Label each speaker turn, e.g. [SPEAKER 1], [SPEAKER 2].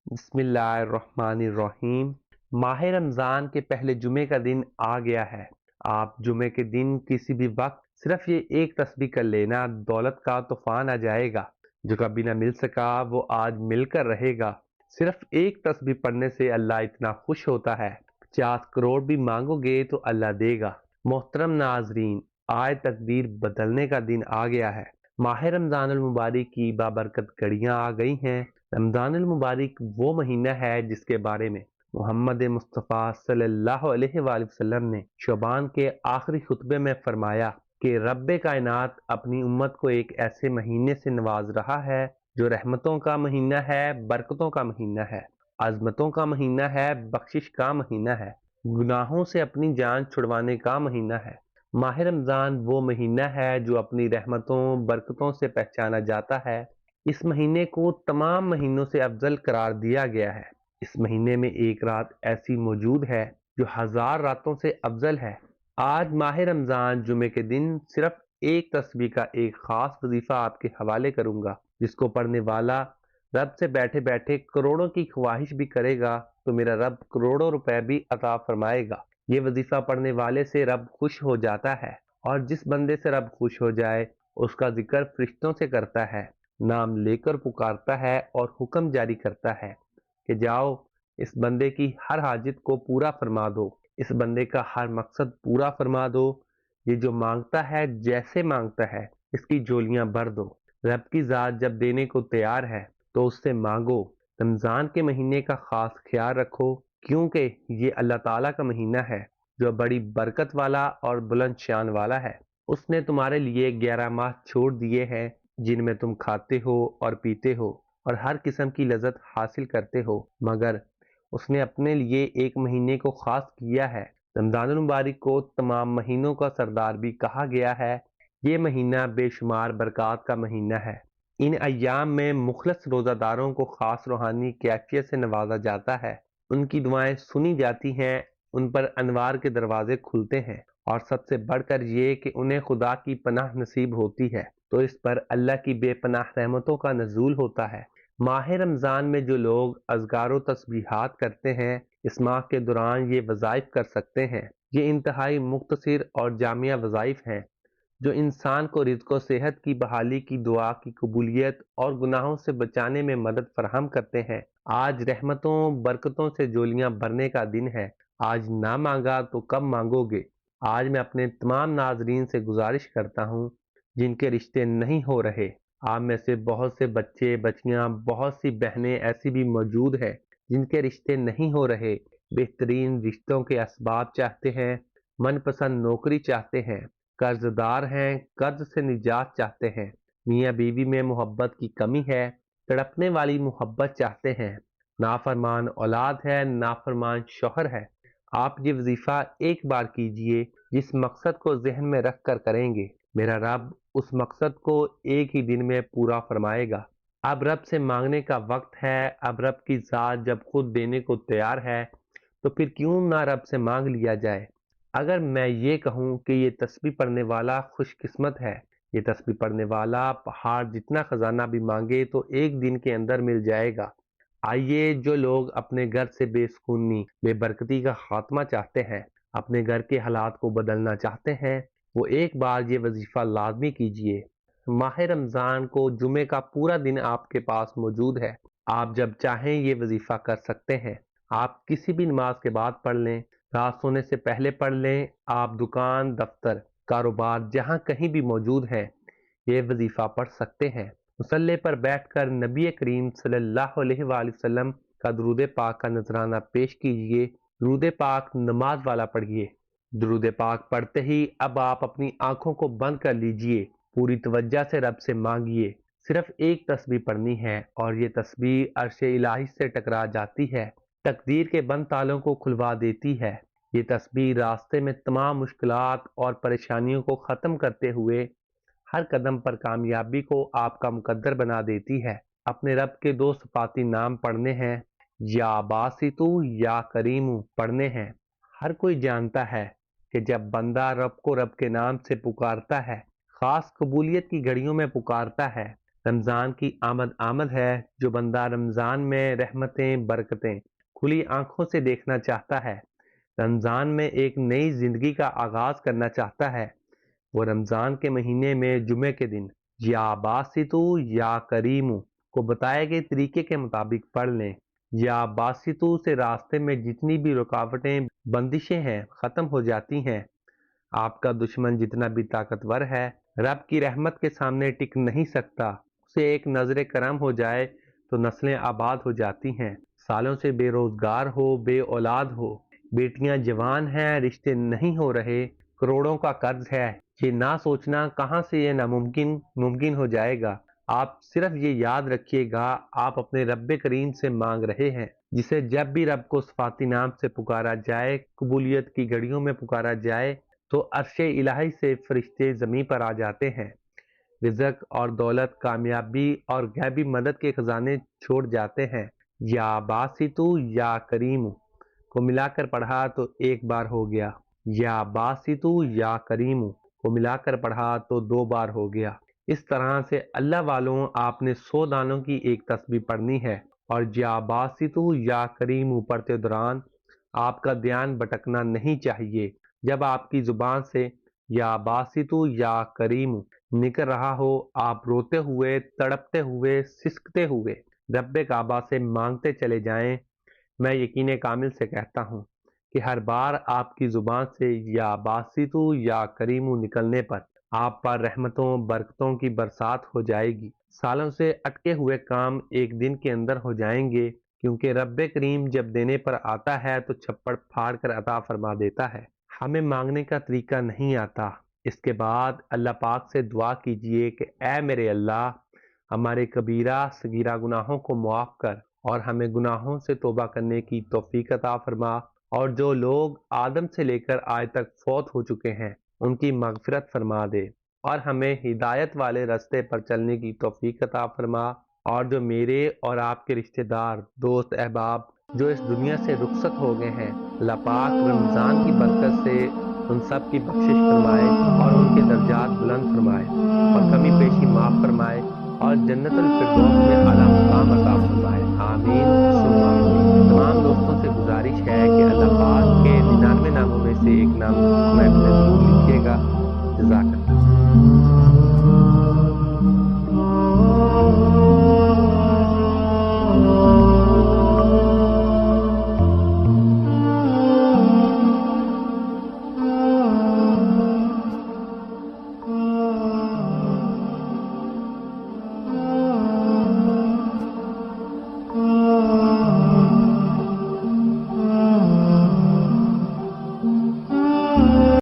[SPEAKER 1] بسم اللہ الرحمن الرحیم۔ ماہ رمضان کے پہلے جمعے کا دن آ گیا ہے۔ آپ جمعے کے دن کسی بھی وقت صرف یہ ایک تسبیح کر لینا، دولت کا طوفان آ جائے گا۔ جو کبھی نہ مل سکا وہ آج مل کر رہے گا۔ صرف ایک تسبیح پڑھنے سے اللہ اتنا خوش ہوتا ہے، 50 کروڑ بھی مانگو گے تو اللہ دے گا۔ محترم ناظرین، آج تقدیر بدلنے کا دن آ گیا ہے۔ ماہ رمضان المبارک کی بابرکت گھڑیاں آ گئی ہیں۔ رمضان المبارک وہ مہینہ ہے جس کے بارے میں محمد مصطفیٰ صلی اللہ علیہ وآلہ وسلم نے شعبان کے آخری خطبے میں فرمایا کہ رب کائنات اپنی امت کو ایک ایسے مہینے سے نواز رہا ہے جو رحمتوں کا مہینہ ہے، برکتوں کا مہینہ ہے، عظمتوں کا مہینہ ہے، بخشش کا مہینہ ہے، گناہوں سے اپنی جان چھڑوانے کا مہینہ ہے۔ ماہ رمضان وہ مہینہ ہے جو اپنی رحمتوں، برکتوں سے پہچانا جاتا ہے۔ اس مہینے کو تمام مہینوں سے افضل قرار دیا گیا ہے۔ اس مہینے میں ایک رات ایسی موجود ہے جو 1000 راتوں سے افضل ہے۔ آج ماہ رمضان جمعے کے دن صرف ایک تسبیح کا ایک خاص وظیفہ آپ کے حوالے کروں گا، جس کو پڑھنے والا رب سے بیٹھے بیٹھے کروڑوں کی خواہش بھی کرے گا تو میرا رب کروڑوں روپے بھی عطا فرمائے گا۔ یہ وظیفہ پڑھنے والے سے رب خوش ہو جاتا ہے، اور جس بندے سے رب خوش ہو جائے اس کا ذکر فرشتوں سے کرتا ہے، نام لے کر پکارتا ہے اور حکم جاری کرتا ہے کہ جاؤ اس بندے کی ہر حاجت کو پورا فرما دو، اس بندے کا ہر مقصد پورا فرما دو، یہ جو مانگتا ہے جیسے مانگتا ہے اس کی جھولیاں بھر دو۔ رب کی ذات جب دینے کو تیار ہے تو اس سے مانگو۔ رمضان کے مہینے کا خاص خیال رکھو، کیونکہ یہ اللہ تعالیٰ کا مہینہ ہے جو بڑی برکت والا اور بلند شان والا ہے۔ اس نے تمہارے لیے 11 ماہ چھوڑ دیے ہیں جن میں تم کھاتے ہو اور پیتے ہو اور ہر قسم کی لذت حاصل کرتے ہو، مگر اس نے اپنے لیے ایک مہینے کو خاص کیا ہے۔ رمضان المبارک کو تمام مہینوں کا سردار بھی کہا گیا ہے۔ یہ مہینہ بے شمار برکات کا مہینہ ہے۔ ان ایام میں مخلص روزہ داروں کو خاص روحانی کیفیت سے نوازا جاتا ہے، ان کی دعائیں سنی جاتی ہیں، ان پر انوار کے دروازے کھلتے ہیں، اور سب سے بڑھ کر یہ کہ انہیں خدا کی پناہ نصیب ہوتی ہے تو اس پر اللہ کی بے پناہ رحمتوں کا نزول ہوتا ہے۔ ماہ رمضان میں جو لوگ اذکار و تسبیحات کرتے ہیں اس ماہ کے دوران یہ وظائف کر سکتے ہیں۔ یہ انتہائی مختصر اور جامع وظائف ہیں جو انسان کو رزق و صحت کی بحالی کی، دعا کی قبولیت اور گناہوں سے بچانے میں مدد فراہم کرتے ہیں۔ آج رحمتوں، برکتوں سے جولیاں بھرنے کا دن ہے۔ آج نہ مانگا تو کب مانگو گے؟ آج میں اپنے تمام ناظرین سے گزارش کرتا ہوں جن کے رشتے نہیں ہو رہے، آپ میں سے بہت سے بچے بچیاں، بہت سی بہنیں ایسی بھی موجود ہیں جن کے رشتے نہیں ہو رہے، بہترین رشتوں کے اسباب چاہتے ہیں، من پسند نوکری چاہتے ہیں، قرض دار ہیں، قرض سے نجات چاہتے ہیں، میاں بیوی میں محبت کی کمی ہے، تڑپنے والی محبت چاہتے ہیں، نافرمان اولاد ہے، نافرمان شوہر ہے۔ آپ یہ وظیفہ ایک بار کیجئے، جس مقصد کو ذہن میں رکھ کر کریں گے میرا رب اس مقصد کو ایک ہی دن میں پورا فرمائے گا۔ اب رب سے مانگنے کا وقت ہے۔ اب رب کی ذات جب خود دینے کو تیار ہے تو پھر کیوں نہ رب سے مانگ لیا جائے۔ اگر میں یہ کہوں کہ یہ تسبیح پڑھنے والا خوش قسمت ہے، یہ تسبیح پڑھنے والا پہاڑ جتنا خزانہ بھی مانگے تو ایک دن کے اندر مل جائے گا۔ آئیے، جو لوگ اپنے گھر سے بے سکونی، بے برکتی کا خاتمہ چاہتے ہیں، اپنے گھر کے حالات کو بدلنا چاہتے ہیں، وہ ایک بار یہ وظیفہ لازمی کیجئے۔ ماہ رمضان کو جمعے کا پورا دن آپ کے پاس موجود ہے۔ آپ جب چاہیں یہ وظیفہ کر سکتے ہیں۔ آپ کسی بھی نماز کے بعد پڑھ لیں، رات سونے سے پہلے پڑھ لیں، آپ دکان، دفتر، کاروبار جہاں کہیں بھی موجود ہیں یہ وظیفہ پڑھ سکتے ہیں۔ مصلی پر بیٹھ کر نبی کریم صلی اللہ علیہ وآلہ وسلم کا درود پاک کا نذرانہ پیش کیجئے۔ درود پاک نماز والا پڑھیے۔ درود پاک پڑھتے ہی اب آپ اپنی آنکھوں کو بند کر لیجئے، پوری توجہ سے رب سے مانگیے۔ صرف ایک تسبیح پڑھنی ہے اور یہ تسبیح عرش الہی سے ٹکرا جاتی ہے، تقدیر کے بند تالوں کو کھلوا دیتی ہے۔ یہ تسبیح راستے میں تمام مشکلات اور پریشانیوں کو ختم کرتے ہوئے ہر قدم پر کامیابی کو آپ کا مقدر بنا دیتی ہے۔ اپنے رب کے 2 صفاتی نام پڑھنے ہیں، یا باسطو یا کریمو پڑھنے ہیں۔ ہر کوئی جانتا ہے کہ جب بندہ رب کو رب کے نام سے پکارتا ہے، خاص قبولیت کی گھڑیوں میں پکارتا ہے، رمضان کی آمد ہے۔ جو بندہ رمضان میں رحمتیں برکتیں کھلی آنکھوں سے دیکھنا چاہتا ہے، رمضان میں ایک نئی زندگی کا آغاز کرنا چاہتا ہے، وہ رمضان کے مہینے میں جمعے کے دن یا باسطو یا کریمو کو بتائے گئے طریقے کے مطابق پڑھ لیں۔ یا باسطو سے راستے میں جتنی بھی رکاوٹیں بندشیں ہیں ختم ہو جاتی ہیں۔ آپ کا دشمن جتنا بھی طاقتور ہے، رب کی رحمت کے سامنے ٹک نہیں سکتا۔ اسے ایک نظر کرم ہو جائے تو نسلیں آباد ہو جاتی ہیں۔ سالوں سے بے روزگار ہو، بے اولاد ہو، بیٹیاں جوان ہیں، رشتے نہیں ہو رہے، کروڑوں کا قرض ہے، یہ نہ سوچنا کہاں سے یہ ممکن ہو جائے گا۔ آپ صرف یہ یاد رکھیے گا، آپ اپنے رب کریم سے مانگ رہے ہیں، جسے جب بھی رب کو صفاتی نام سے پکارا جائے، قبولیت کی گھڑیوں میں پکارا جائے، تو عرش الہی سے فرشتے زمین پر آ جاتے ہیں، رزق اور دولت، کامیابی اور غیبی مدد کے خزانے چھوڑ جاتے ہیں۔ یا باسطو یا کریم کو ملا کر پڑھا تو ایک بار ہو گیا، یا باسطو یا کریم کو ملا کر پڑھا تو 2 بار ہو گیا۔ اس طرح سے اللہ والوں، آپ نے 100 دانوں کی ایک تسبیح پڑھنی ہے، اور یا باسطو یا کریم پڑھتے دوران آپ کا دھیان بھٹکنا نہیں چاہیے۔ جب آپ کی زبان سے یا باسطو یا کریم نکل رہا ہو، آپ روتے ہوئے، تڑپتے ہوئے، سسکتے ہوئے رب کعبہ سے مانگتے چلے جائیں۔ میں یقین کامل سے کہتا ہوں کہ ہر بار آپ کی زبان سے یا باسطو یا کریم نکلنے پر آپ پر رحمتوں برکتوں کی برسات ہو جائے گی۔ سالوں سے اٹکے ہوئے کام ایک دن کے اندر ہو جائیں گے، کیونکہ رب کریم جب دینے پر آتا ہے تو چھپڑ پھاڑ کر عطا فرما دیتا ہے۔ ہمیں مانگنے کا طریقہ نہیں آتا۔ اس کے بعد اللہ پاک سے دعا کیجئے کہ اے میرے اللہ، ہمارے کبیرہ صغیرہ گناہوں کو معاف کر اور ہمیں گناہوں سے توبہ کرنے کی توفیق عطا فرما، اور جو لوگ آدم سے لے کر آج تک فوت ہو چکے ہیں ان کی مغفرت فرما دے، اور ہمیں ہدایت والے راستے پر چلنے کی توفیق عطا فرما، اور جو میرے اور آپ کے رشتہ دار، دوست، احباب جو اس دنیا سے رخصت ہو گئے ہیں، اللہ پاک رمضان کی برکت سے ان سب کی بخشش فرمائے اور ان کے درجات بلند فرمائے اور کمی بیشی معاف فرمائے اور جنت الفردوس میں اعلیٰ مقام عطا فرمائے۔ آمین ثم آمین۔ تمام دوستوں سے گزارش ہے کہ اللہ پاک کے 99 ناموں میں سے ایک نام